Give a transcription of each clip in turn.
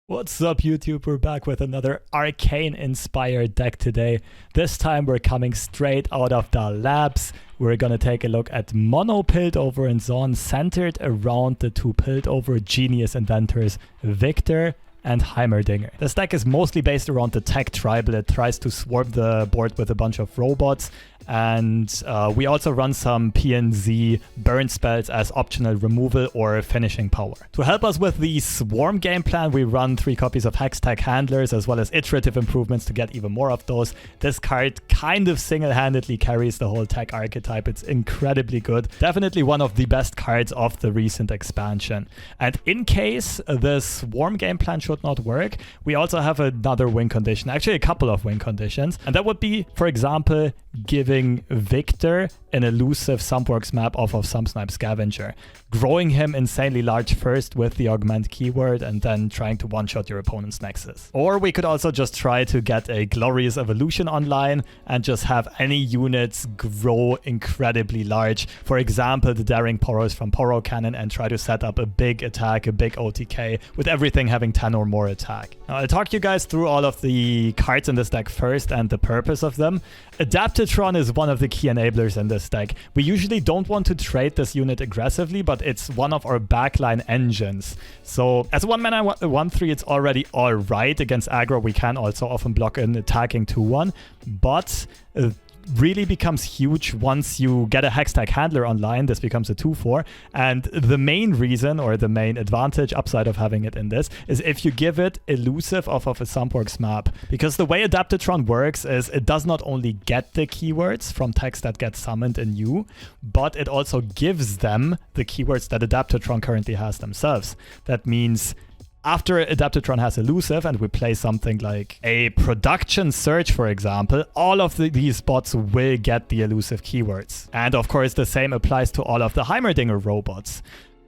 What's up, YouTube? We're back with another Arcane-inspired deck today. This time we're coming straight out of the labs. We're gonna take a look at Mono Piltover Zaun centered around the two Piltover genius inventors, Viktor and Heimerdinger. This deck is mostly based around the tech tribal. It tries to swarm the board with a bunch of robots, and we also run some PnZ burn spells as optional removal or finishing power. To help us with the swarm game plan, we run 3 copies of Hextech handlers as well as iterative improvements to get even more of those. This card kind of single-handedly carries the whole tech archetype. It's incredibly good. Definitely one of the best cards of the recent expansion. And in case the swarm game plan should not work, we also have another win condition, actually a couple of win conditions, and that would be, for example, giving Viktor an elusive Sumpworks map off of Sumpsnipe Scavenger, growing him insanely large first with the augment keyword and then trying to one-shot your opponent's nexus. Or we could also just try to get a glorious evolution online and just have any units grow incredibly large. For example, the Daring Poros from Poro Cannon, and try to set up a big attack, a big OTK, with everything having 10 or more attack. Now, I'll talk you guys through all of the cards in this deck first and the purpose of them. Adaptatron is one of the key enablers in this deck. We usually don't want to trade this unit aggressively, but it's one of our backline engines. So as 1-mana 1/3, it's already alright. Against aggro, we can also often block an attacking 2/1, but really becomes huge once you get a Hextech handler online. This becomes a 2/4, and the main reason, or the main advantage upside of having it in this, is if you give it elusive off of a Sumpworks map. Because the way Adaptatron works is it does not only get the keywords from text that get summoned in you, but it also gives them the keywords that Adaptatron currently has themselves. That means after Adaptatron has elusive and we play something like a production search, for example, all of these bots will get the elusive keywords. And of course, the same applies to all of the Heimerdinger robots.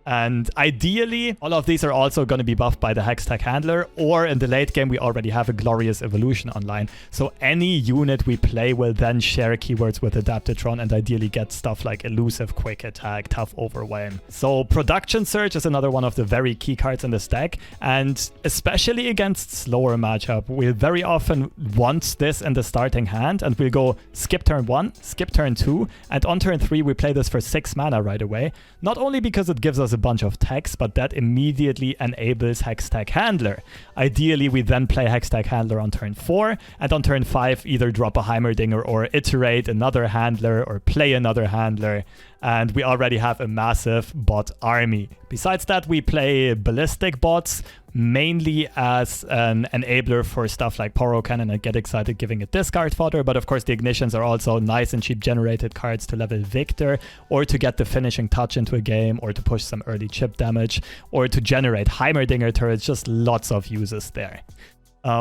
And ideally, all of these are also going to be buffed by the Hextech handler, or in the late game, we already have a glorious evolution online. So any unit we play will then share keywords with Adaptatron and ideally get stuff like elusive, quick attack, tough overwhelm. So production search is another one of the very key cards in this deck, and especially against slower matchup, we'll very often want this in the starting hand, and we'll go skip turn 1, skip turn 2, and on turn 3 we play this for 6 mana right away. Not only because it gives us a bunch of text, but that immediately enables Hextech handler. Ideally, we then play Hextech handler on turn 4, and on turn 5 either drop a Heimerdinger or iterate another handler or play another handler, and we already have a massive bot army. Besides that, we play ballistic bots, mainly as an enabler for stuff like Poro Cannon and Get Excited giving it discard fodder, but of course the ignitions are also nice and cheap generated cards to level Viktor, or to get the finishing touch into a game, or to push some early chip damage, or to generate Heimerdinger turrets. Just lots of uses there.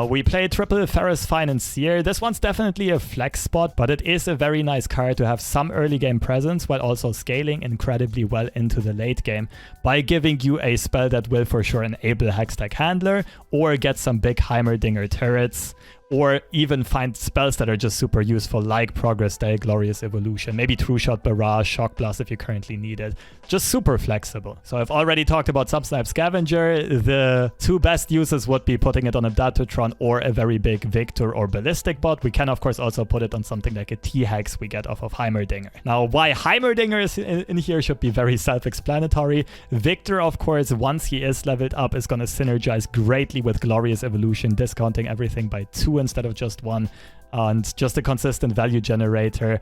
We play triple Ferros Financier. This one's definitely a flex spot, but it is a very nice card to have some early game presence while also scaling incredibly well into the late game by giving you a spell that will for sure enable Hextech handler, or get some big Heimerdinger turrets, or even find spells that are just super useful, like Progress Day, Glorious Evolution, maybe True Shot, Barrage, Shock Blast if you currently need it. Just super flexible. So I've already talked about Sumpsnipe Scavenger. The 2 best uses would be putting it on Adaptatron or a very big Viktor or Ballistic bot. We can of course also put it on something like a T-Hex we get off of Heimerdinger. Now, why Heimerdinger is in here should be very self-explanatory. Viktor, of course, once he is leveled up, is going to synergize greatly with Glorious Evolution, discounting everything by 2 instead of just 1, and just a consistent value generator,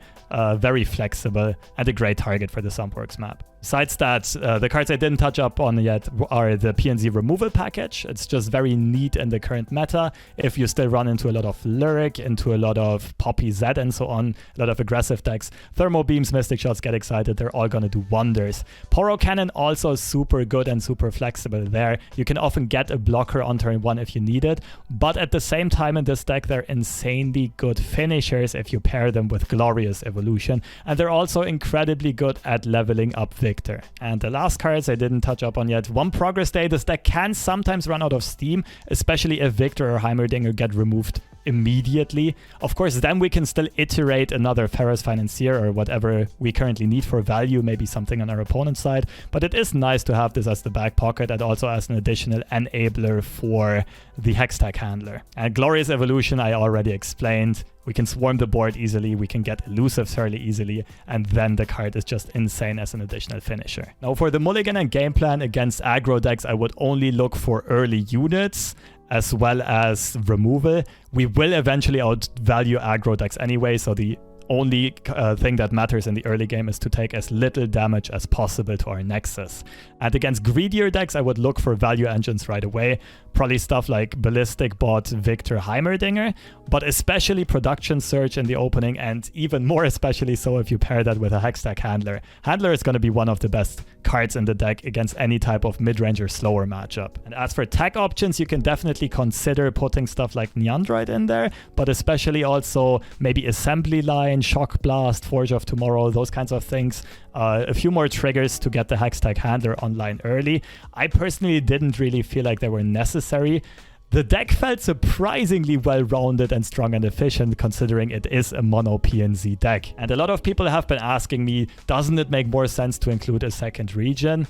very flexible, and a great target for the Sumpworks map. Besides that, the cards I didn't touch up on yet are the PnZ removal package. It's just very neat in the current meta. If you still run into a lot of Lyric, into a lot of Poppy Z and so on, a lot of aggressive decks, Thermo Beams, Mystic Shots, Get Excited, they're all going to do wonders. Poro Cannon also super good and super flexible there. You can often get a blocker on turn 1 if you need it, but at the same time in this deck, they're insanely good finishers if you pair them with Glorious Evolution, and they're also incredibly good at leveling up Viktor. And the last cards I didn't touch up on yet. 1 Progress Day. This deck can sometimes run out of steam, especially if Viktor or Heimerdinger get removed immediately. Of course, then we can still iterate another Ferros Financier or whatever we currently need for value, maybe something on our opponent's side. But it is nice to have this as the back pocket and also as an additional enabler for the Hextech handler. And Glorious Evolution I already explained. We can swarm the board easily, we can get elusives fairly easily, and then the card is just insane as an additional finisher. Now for the mulligan and game plan against aggro decks, I would only look for early units as well as removal. We will eventually outvalue aggro decks anyway, so the only thing that matters in the early game is to take as little damage as possible to our Nexus. And against greedier decks, I would look for value engines right away. Probably stuff like Ballistic Bot, Viktor, Heimerdinger, but especially Production Surge in the opening, and even more especially so if you pair that with a Hextech handler. Handler is going to be one of the best cards in the deck against any type of mid-range or slower matchup. And as for tech options, you can definitely consider putting stuff like Neandroid in there, but especially also maybe Assembly Line, Shock Blast, Forge of Tomorrow, those kinds of things. A few more triggers to get the Hextech handler online early. I personally didn't really feel like they were necessary. The deck felt surprisingly well-rounded and strong and efficient considering it is a mono PnZ deck. And a lot of people have been asking me, doesn't it make more sense to include a second region?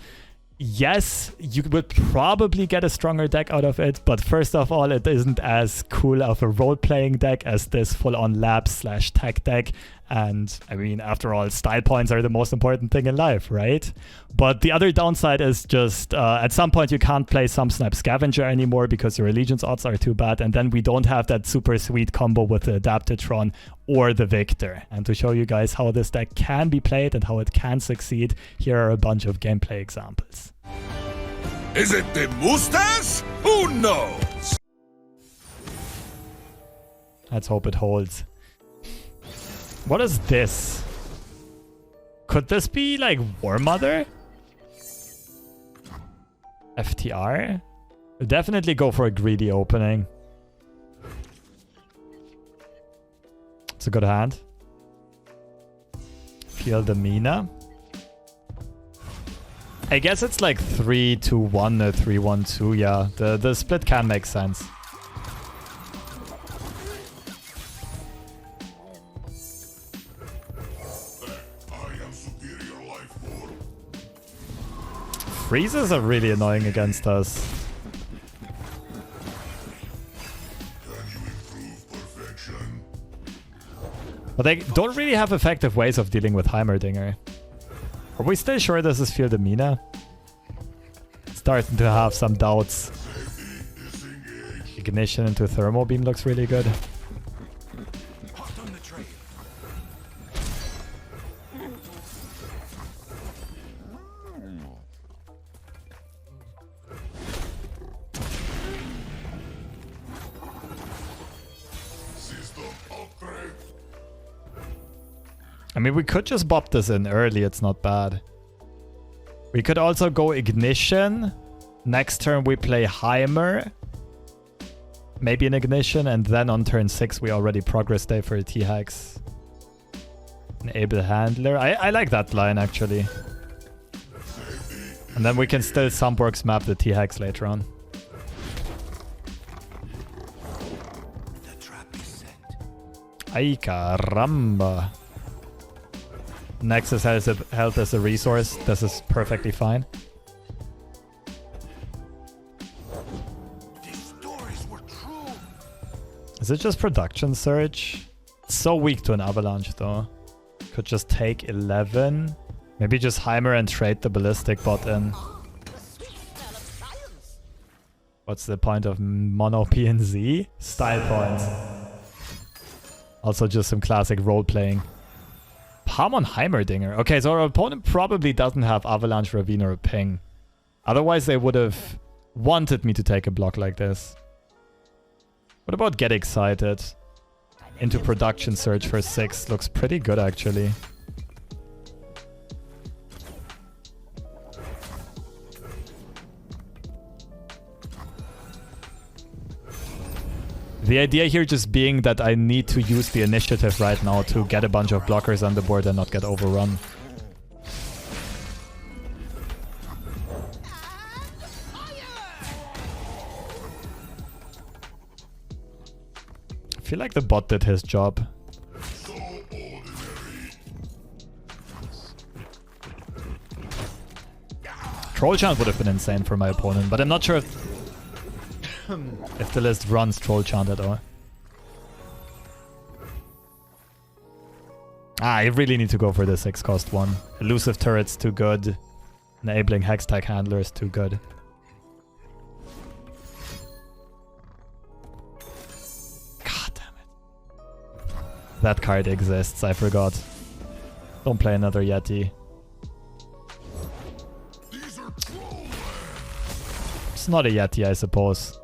Yes, you would probably get a stronger deck out of it, but first of all, it isn't as cool of a role-playing deck as this full-on lab/tech deck. And I mean, after all, style points are the most important thing in life, right? But the other downside is just at some point you can't play Sumpsnipe Scavenger anymore because your allegiance odds are too bad, and then we don't have that super sweet combo with the Adaptatron or the Viktor. And to show you guys how this deck can be played and how it can succeed, here are a bunch of gameplay examples. Is it the mustache? Who knows? Let's hope it holds. What is this? Could this be like War Mother? FTR? We'll definitely go for a greedy opening. It's a good hand. Feel the Minah. I guess it's like 3-2-1 or 3-1-2. Yeah, the split can make sense. Freezes are really annoying against us. But they don't really have effective ways of dealing with Heimerdinger. Are we still sure this is Feel the Minah? Starting to have some doubts. Ignition into Thermo Beam looks really good. I mean, we could just bop this in early, it's not bad. We could also go Ignition. Next turn we play Heimer. Maybe an Ignition, and then on turn 6 we already progress day for a T-Hex. Enable Handler. I like that line, actually. And then we can still Sumpworks map the T-Hex later on. Ay caramba. Nexus has health as a resource. This is perfectly fine. These stories were true. Is it just Production Surge? It's so weak to an Avalanche though. Could just take 11. Maybe just Heimer and trade the Ballistic Bot in. What's the point of mono PnZ? Style points. Also just some classic role-playing. Palm on Heimerdinger. Okay, so our opponent probably doesn't have Avalanche, Ravine, or a Ping. Otherwise, they would have wanted me to take a block like this. What about Get Excited? Into Production Surge for 6. Looks pretty good, actually. The idea here just being that I need to use the initiative right now to get a bunch of blockers on the board and not get overrun. feel like the bot did his job. Troll Chant would have been insane for my opponent, but I'm not sure if the list runs Troll Chant at all. I really need to go for the 6 cost one. Elusive turret's too good. Enabling Hextech handler is too good. God damn it. That card exists, I forgot. Don't play another Yeti. It's not a Yeti, I suppose.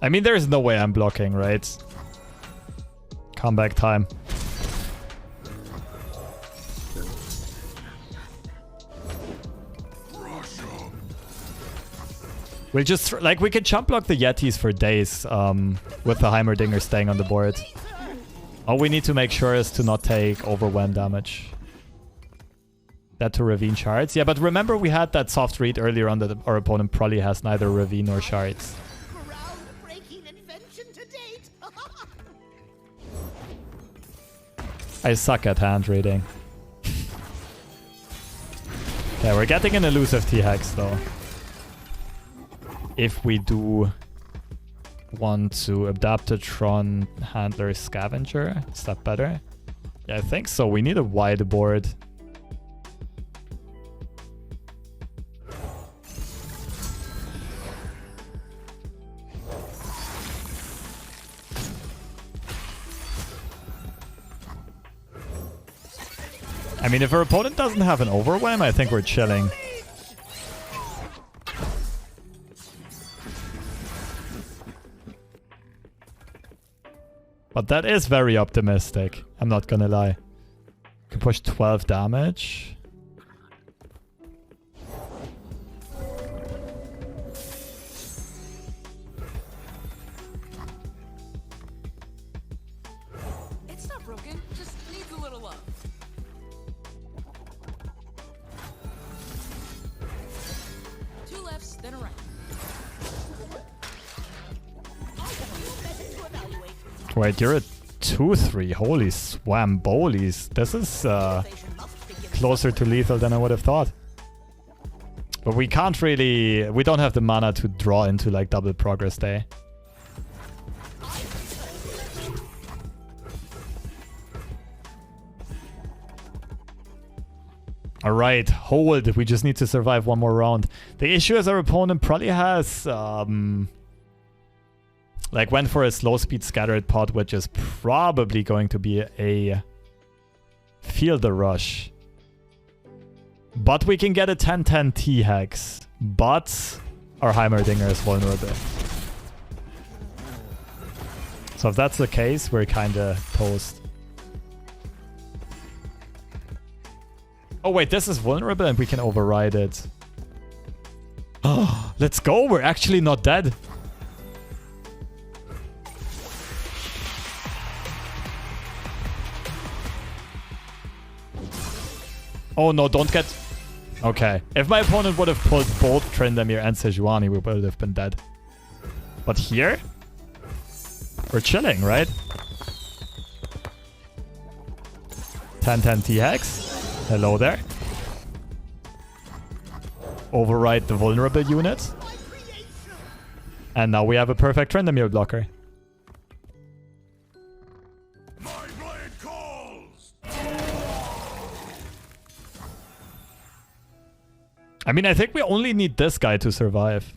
I mean, there's no way I'm blocking, right? Comeback time. We'll just, like, we could chump block the Yetis for days with the Heimerdinger staying on the board. All we need to make sure is to not take overwhelm damage. That to Ravine shards. Yeah, but remember we had that soft read earlier on that our opponent probably has neither Ravine nor shards. I suck at hand reading. Okay, we're getting an elusive T-Hex though. If we do want to Adaptatron handler Scavenger, is that better? Yeah, I think so. We need a wide board. I mean, if our opponent doesn't have an overwhelm, I think we're chilling. But that is very optimistic. I'm not gonna lie. Can push 12 damage. It's not broken, just needs a little love. Two lefts, then a right. Wait, you're a 2-3. Holy swambolies. This is closer to lethal than I would have thought. But we can't really... We don't have the mana to draw into like double progress day. Alright, hold. We just need to survive one more round. The issue is our opponent probably has... like, went for a slow speed scattered pot, which is probably going to be a fielder rush. But we can get a 10-10 T-Hex. But our Heimerdinger is vulnerable. So if that's the case, we're kinda toast. Oh wait, this is vulnerable and we can override it. Oh, let's go! We're actually not dead. Oh no, don't get... Okay. If my opponent would have pulled both Tryndamere and Sejuani, we would have been dead. But here? We're chilling, right? 10-10 T-Hex. Hello there. Override the vulnerable unit. And now we have a perfect Tryndamere blocker. I mean, I think we only need this guy to survive.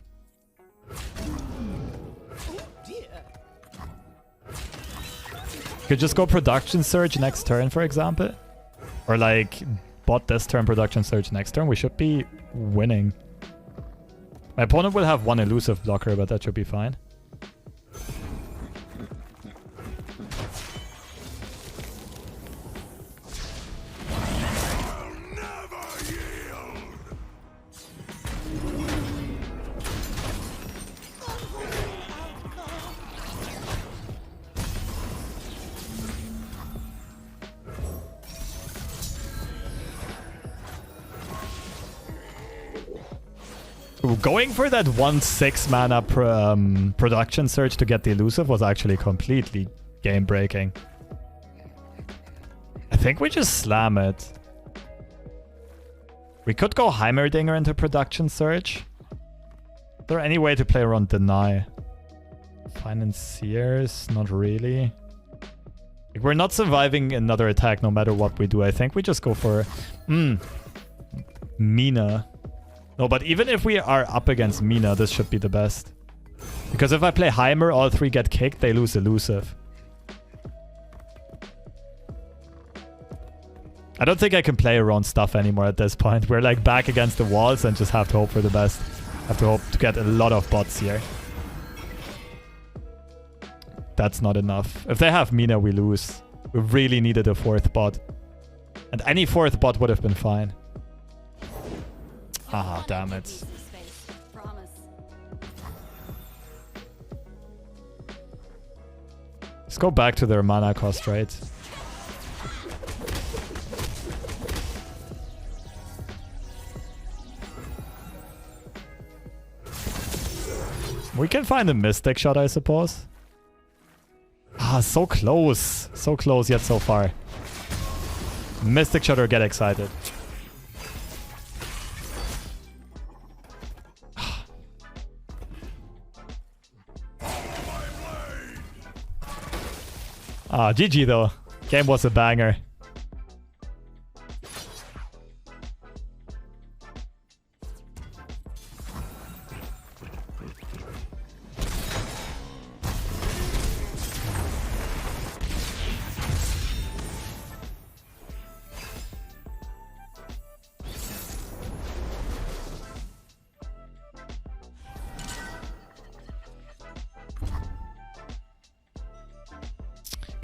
Could just go production surge next turn, for example. Or like, bot this turn, production surge next turn. We should be winning. My opponent will have one elusive blocker, but that should be fine. Going for that 1/6 mana production surge to get the elusive was actually completely game breaking. I think we just slam it. We could go Heimerdinger into production surge. Is there any way to play around deny? Financiers, not really. Like, we're not surviving another attack no matter what we do. I think we just go for Minah. No, but even if we are up against Minah, this should be the best. Because if I play Heimer, all three get kicked, they lose elusive. I don't think I can play around stuff anymore at this point. We're like back against the walls and just have to hope for the best. Have to hope to get a lot of bots here. That's not enough. If they have Minah, we lose. We really needed a 4th bot. And any 4th bot would have been fine. Ah, damn it. Let's go back to their mana cost, right? We can find a Mystic Shot, I suppose. Ah, so close. So close, yet so far. Mystic Shot or get excited. Ah, GG though. Game was a banger.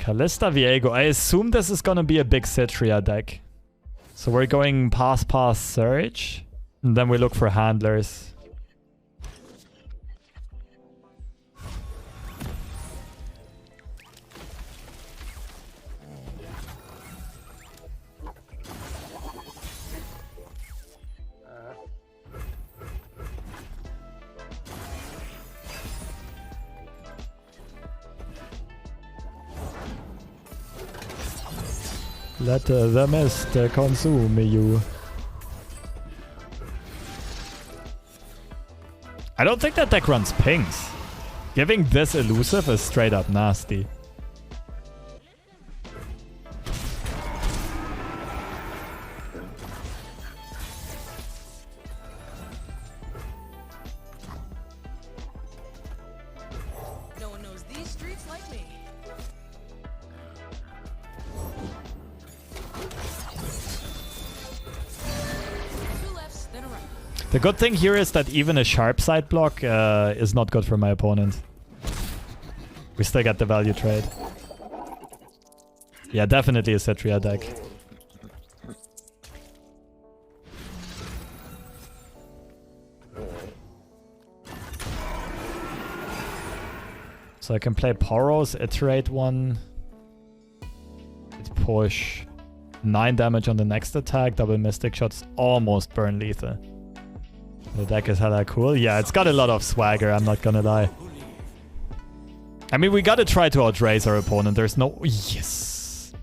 Kalista Viego. I assume this is gonna be a big Citria deck. So we're going pass search. And then we look for handlers. Let the mist consume you. I don't think that deck runs pings. Giving this elusive is straight up nasty. No one knows these streets like me. The good thing here is that even a sharp side block is not good for my opponent. We still get the value trade. Yeah, definitely a Citria deck. So I can play Poros, iterate one. Push. 9 damage on the next attack. Double Mystic Shots. Almost burn lethal. The deck is hella cool. Yeah, it's got a lot of swagger, I'm not gonna lie. I mean, we gotta try to outrace our opponent. There's no... Yes!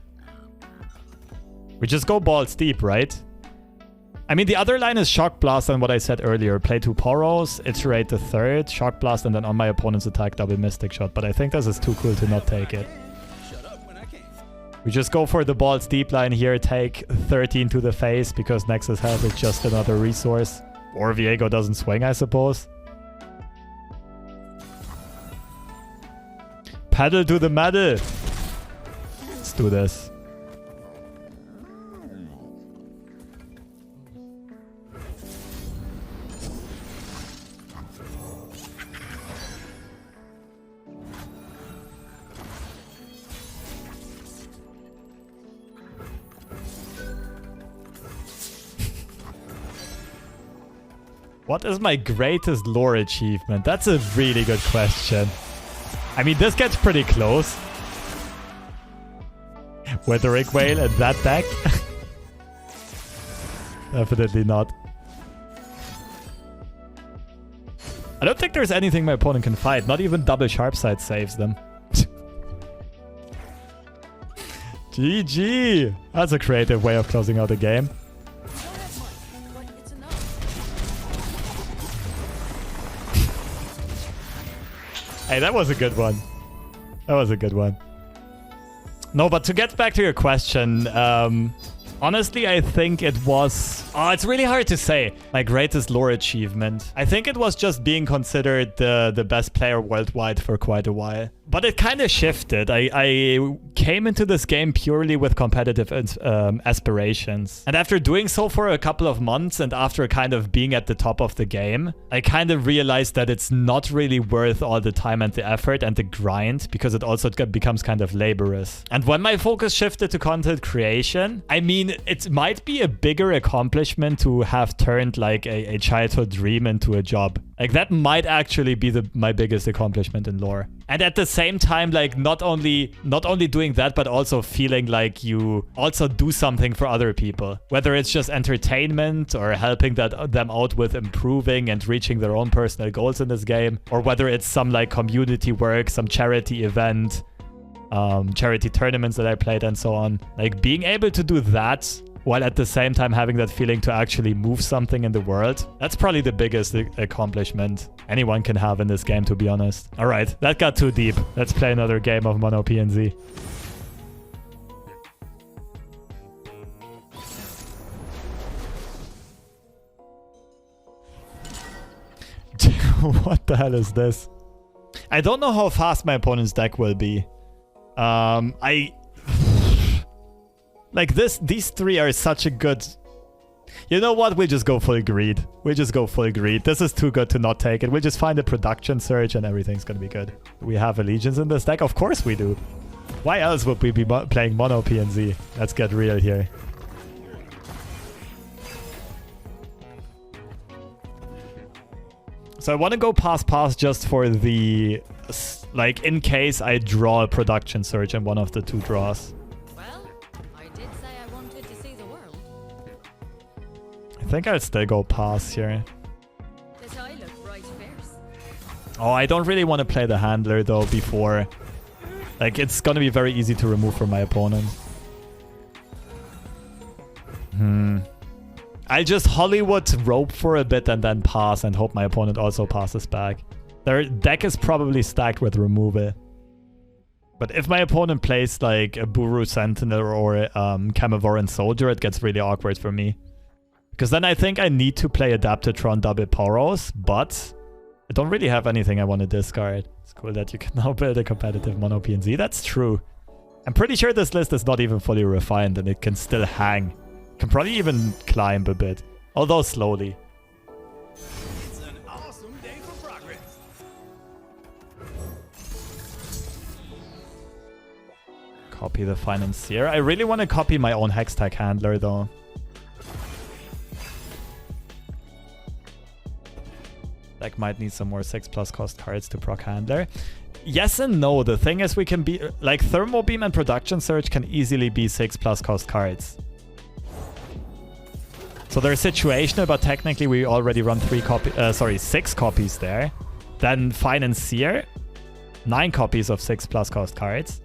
We just go balls deep, right? I mean, the other line is Shock Blast and what I said earlier. Play 2 Poros, iterate the 3rd, Shock Blast, and then on my opponent's attack, double Mystic Shot. But I think this is too cool to not take it. We just go for the balls deep line here, take 13 to the face, because Nexus Health is just another resource. Or Viego doesn't swing, I suppose. Pedal to the metal. Let's do this. What is my greatest lore achievement? That's a really good question. I mean, this gets pretty close. Withering Whale and that deck? Definitely not. I don't think there's anything my opponent can fight. Not even double sharp side saves them. GG! That's a creative way of closing out a game. Don't have much, but it's enough. Hey, that was a good one. That was a good one. No, but to get back to your question, honestly, I think it was... Oh, it's really hard to say. My greatest lore achievement. I think it was just being considered the best player worldwide for quite a while. But it kind of shifted. I came into this game purely with competitive aspirations. And after doing so for a couple of months and after kind of being at the top of the game, I kind of realized that it's not really worth all the time and the effort and the grind because it also becomes kind of laborious. And when my focus shifted to content creation, I mean, it might be a bigger accomplishment to have turned like a childhood dream into a job. Like that might actually be my biggest accomplishment in lore. And at the same time, like not only doing that, but also feeling like you also do something for other people. Whether it's just entertainment or helping them out with improving and reaching their own personal goals in this game. Or whether it's some like community work, some charity event, charity tournaments that I played and so on. Like being able to do that while at the same time having that feeling to actually move something in the world. That's probably the biggest accomplishment anyone can have in this game, to be honest. All right, that got too deep. Let's play another game of Mono PnZ. What the hell is this? I don't know how fast my opponent's deck will be. Like these three are such a good... You know what? We'll just go full greed. We'll just go full greed. This is too good to not take it. We'll just find a production surge and everything's gonna be good. We have Allegiance in this deck? Of course we do. Why else would we be playing Mono PnZ? Let's get real here. So I want to go pass just for the... Like, in case I draw a production surge in one of the two draws. I think I'll still go pass here. Oh, I don't really want to play the handler though before. Like, it's gonna be very easy to remove from my opponent. I'll just Hollywood rope for a bit and then pass and hope my opponent also passes back. Their deck is probably stacked with removal. But if my opponent plays like a Buru Sentinel or a Carnivoran Soldier, it gets really awkward for me. Because then I think I need to play Adaptatron double Ferros, but I don't really have anything I want to discard. It's cool that you can now build a competitive Mono PnZ. That's true. I'm pretty sure this list is not even fully refined and it can still hang. Can probably even climb a bit, although slowly. It's an awesome day for progress. Copy the Financier. I really want to copy my own Hextech handler though. Deck might need some more 6+ cost cards to proc handler. Yes and no. The thing is we can be... Like, Thermo Beam and Production Surge can easily be 6+ cost cards. So they're situational, but technically we already run 6 copies there. Then Financier, 9 copies of 6+ cost cards.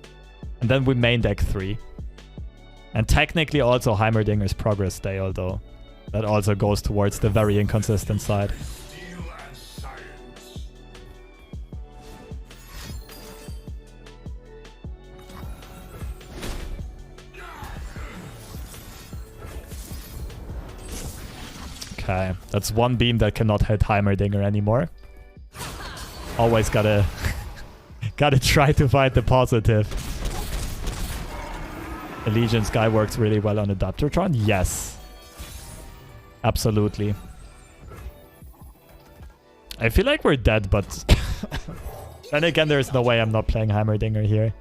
And then we main deck 3. And technically also Heimerdinger's Progress Day, although that also goes towards the very inconsistent side. Okay, that's one beam that cannot hit Heimerdinger anymore. Always gotta try to find the positive. Allegiance guy works really well on Adaptatron. Yes. Absolutely. I feel like we're dead, but... Then again, there's no way I'm not playing Heimerdinger here.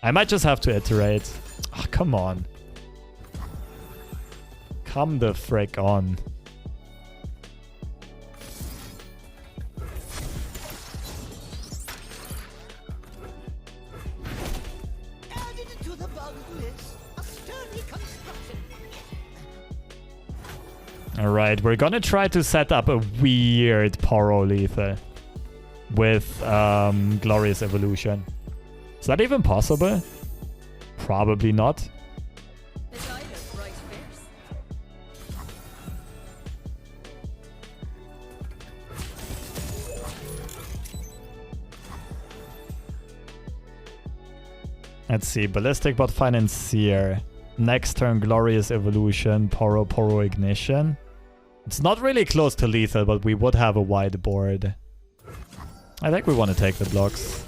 I might just have to iterate. Oh, come on. Come the frick on. Alright, we're gonna try to set up a weird Poro lethal with Glorious Evolution. Is that even possible? Probably not. His eye is right fierce. Let's see, Ballistic Bot Financier. Next turn, Glorious Evolution, Poro Ignition. It's not really close to lethal, but we would have a wide board. I think we want to take the blocks.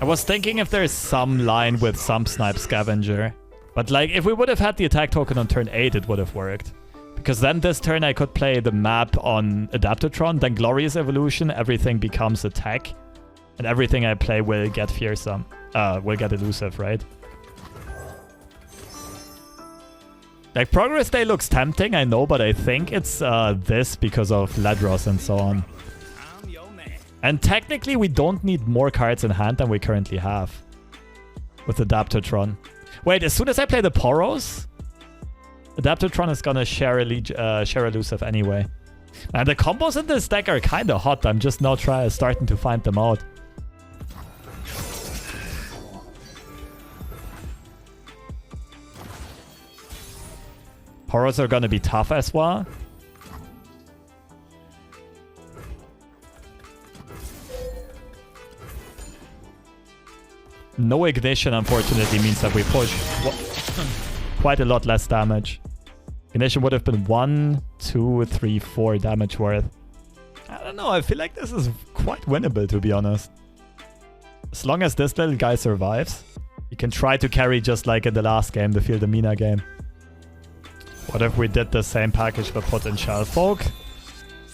I was thinking if there's some line with Sumpsnipe Scavenger. But like, if we would have had the attack token on turn 8, it would have worked. Because then this turn I could play the map on Adaptatron, then Glorious Evolution, everything becomes attack. And everything I play will get fearsome. Will get elusive, right? Like, Progress Day looks tempting, I know, but I think it's this because of Ledros and so on. I'm your man. And technically, we don't need more cards in hand than we currently have with Adaptatron. Wait, as soon as I play the Poros, Adaptatron is gonna share elusive anyway. And the combos in this deck are kind of hot. I'm just now starting to find them out. Poros are gonna be tough as well. No ignition, unfortunately, means that we push quite a lot less damage. Ignition would have been 1, 2, 3, 4 damage worth. I don't know, I feel like this is quite winnable, to be honest. As long as this little guy survives, you can try to carry just like in the last game, the Field of Minah game. What if we did the same package but put in Shellfolk?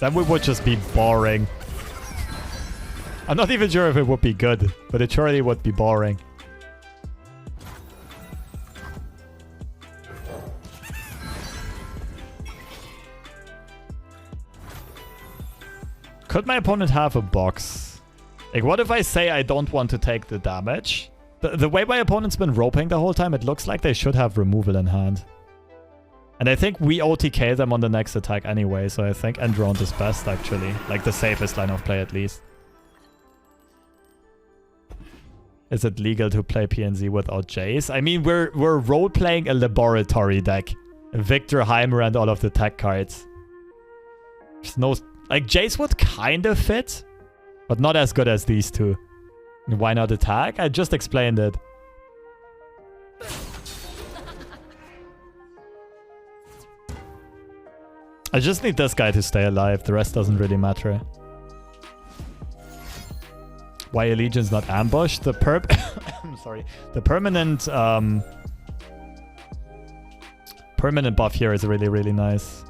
Then we would just be boring. I'm not even sure if it would be good, but it surely would be boring. Could my opponent have a box? Like, what if I say I don't want to take the damage? The way my opponent's been roping the whole time, it looks like they should have removal in hand. And I think we OTK them on the next attack anyway, so I think end round is best, actually. Like, the safest line of play, at least. Is it legal to play PnZ without Jayce? I mean, we're role-playing a laboratory deck. Viktor, Heimer, and all of the tech cards. There's no... Like, Jayce would kind of fit, but not as good as these two. Why not attack? I just explained it. I just need this guy to stay alive. The rest doesn't really matter. Why Allegion's not ambushed? The sorry. The permanent permanent buff here is really, really nice.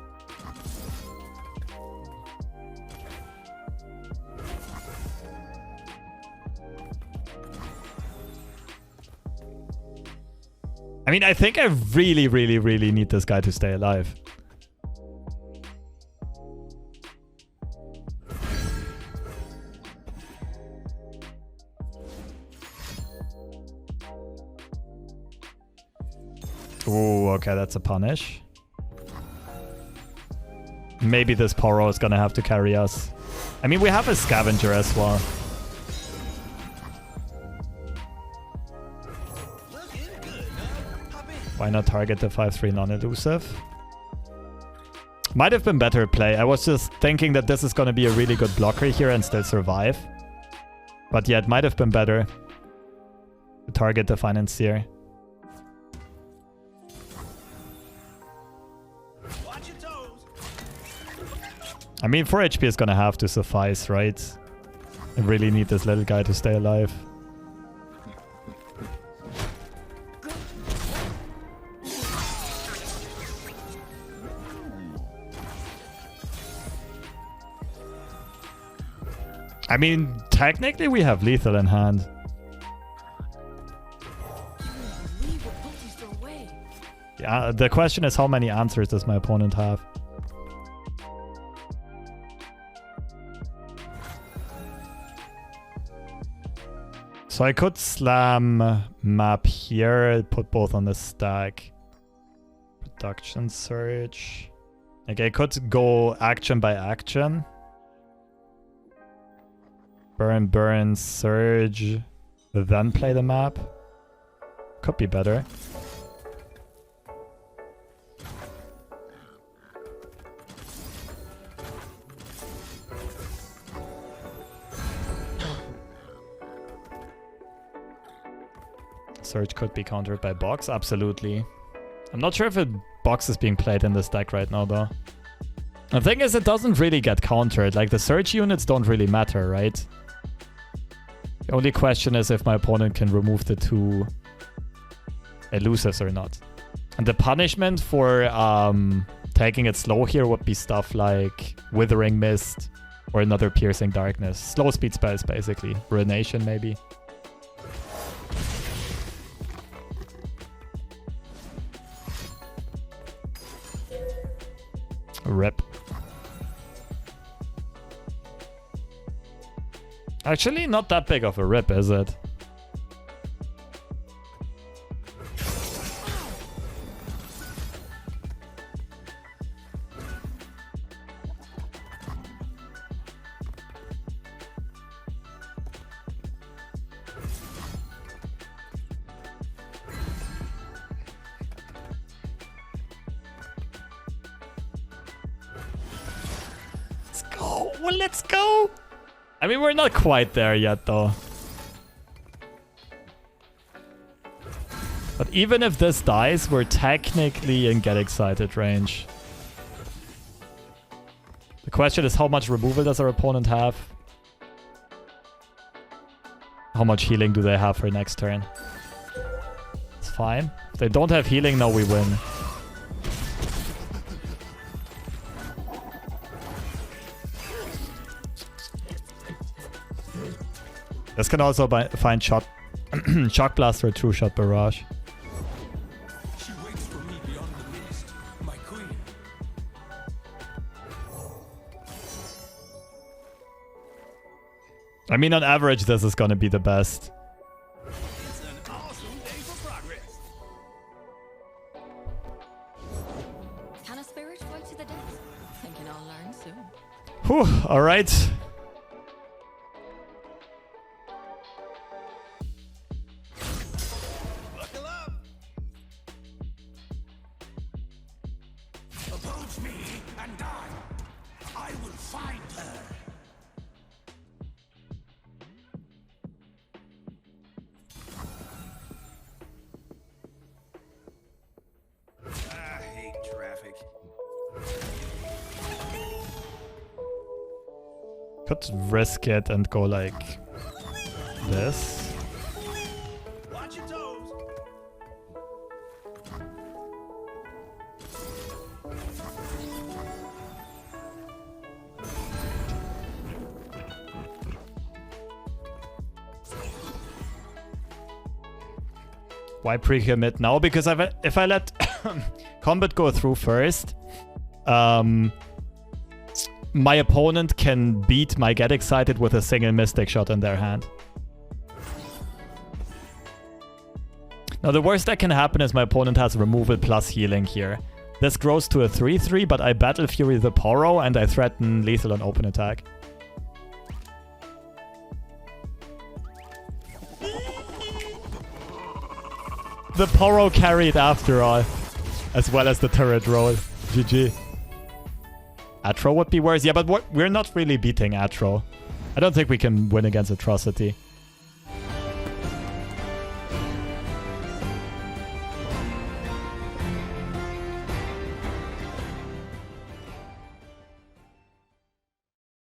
I mean, I think I really, really, really need this guy to stay alive. Ooh, okay, that's a punish. Maybe this Poro is gonna have to carry us. I mean, we have a Scavenger as well. Why not target the 5/3 non-elusive? Might have been better play. I was just thinking that this is gonna be a really good blocker here and still survive. But yeah, it might have been better to target the Financier. I mean, 4 HP is gonna have to suffice, right? I really need this little guy to stay alive. I mean, technically we have lethal in hand. Yeah, the question is how many answers does my opponent have? So I could slam map here, put both on the stack. Production surge. Okay, I could go action by action. Burn, burn, surge. Then play the map. Could be better. Surge could be countered by box, absolutely. I'm not sure if a box is being played in this deck right now, though. The thing is, it doesn't really get countered. Like, the surge units don't really matter, right? The only question is if my opponent can remove the 2 elusives or not. And the punishment for taking it slow here would be stuff like Withering Mist or another Piercing Darkness. Slow speed spells, basically. Ruination, maybe. Rip. Actually, not that big of a rip, is it? Well, let's go! I mean, we're not quite there yet, though. But even if this dies, we're technically in Get Excited range. The question is, how much removal does our opponent have? How much healing do they have for next turn? It's fine. If they don't have healing, now we win. This can also find Shock Blast or True Shot Barrage. She waits for me beyond the mist, my queen. I mean, on average, this is gonna be the best. It's an awesome day for progress. Can a spirit fight to the death? Thinking I'll learn soon. Whew, alright. Buckle up. Approach me and I will find her. I hate traffic. Could risk it and go like this. Watch your toes. Why pre-commit now? Because if I let combat go through first, my opponent can beat my Get Excited with a single Mystic Shot in their hand. Now the worst that can happen is my opponent has removal plus healing here. This grows to a 3-3, but I Battle Fury the Poro and I threaten lethal on open attack. The Poro carried after all, as well as the turret roll. GG. Atro would be worse. Yeah, but we're not really beating Atro. I don't think we can win against Atrocity.